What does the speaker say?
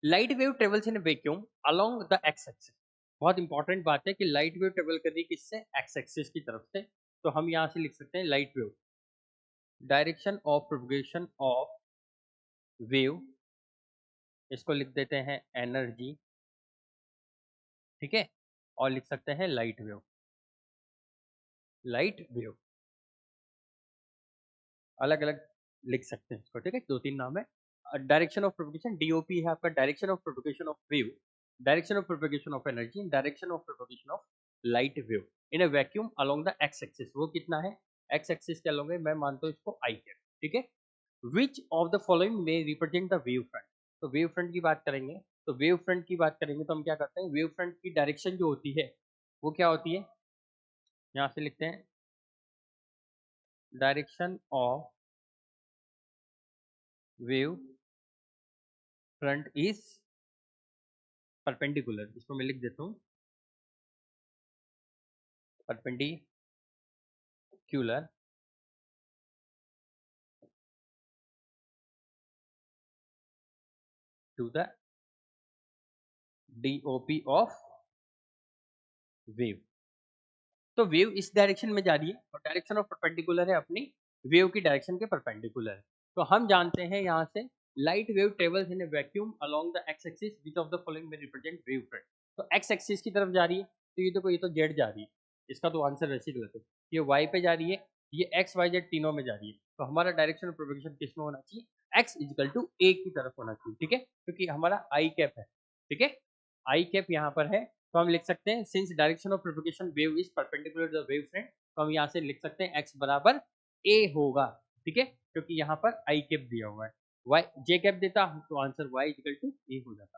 Light wave travels in vacuum along the x axis. बहुत important बात है कि लाइट वेव ट्रेवल कर रही है किससे? एक्स एक्सिस की तरफ से। तो हम यहाँ से लिख सकते हैं light wave, direction of propagation of wave, इसको लिख देते हैं एनर्जी, ठीक है। और लिख सकते हैं लाइट वेव, लाइट वेव अलग अलग लिख सकते हैं इसको, ठीक है। दो तीन नाम है। डायरेक्शन ऑफ प्रोपगेशन डीओपी है आपका, direction of propagation of wave, direction of propagation of energy, direction of propagation of light wave in a vacuum along the x axis. वो कितना है? एक्स एक्सिस के अलोंग है, मैं मानता हूँ इसको आई है, ठीक है। विच ऑफ द फॉलोइंग में रिप्रेजेंट द वेव फ्रंट। तो वेव फ्रंट की बात करेंगे, तो वेव फ्रंट की बात करेंगे तो हम क्या करते हैं, वेव फ्रंट की डायरेक्शन जो होती है वो क्या होती है, यहाँ से लिखते हैं direction of wave front is perpendicular. इसको मैं लिख देता हूँ perpendicular to the DOP of wave. तो वेव इस डायरेक्शन में जा रही है और डायरेक्शन ऑफ परपेंडिकुलर है अपनी वेव की डायरेक्शन के परपेंडिकुलर है। तो हम जानते हैं यहाँ से light wave travels in A vacuum along the x axis which of the following में रिप्रेजेंट वेव फ्रंट। तो एक्स एक्सिस की तरफ जा रही है, तो ये तो जेड जा रही है, इसका तो आंसर वैसे ही गलत है। ये वाई पे जा रही है, ये एक्स वाई जेड तीनों में जा रही है। तो हमारा डायरेक्शन ऑफ प्रोपगेशन किस में होना चाहिए? एक्स इजिकल टू ए की तरफ होना चाहिए, ठीक है, क्योंकि हमारा आई कैप है, ठीक है। आई कैप यहाँ पर है, तो हम लिख सकते हैं since direction of propagation wave is perpendicular to the wave front, तो हम यहाँ से लिख सकते हैं x बराबर a होगा, ठीक है, क्योंकि यहाँ पर आई कैप दिया हुआ है। वाई जे कैप देता तो answer y equal to a हो जाता।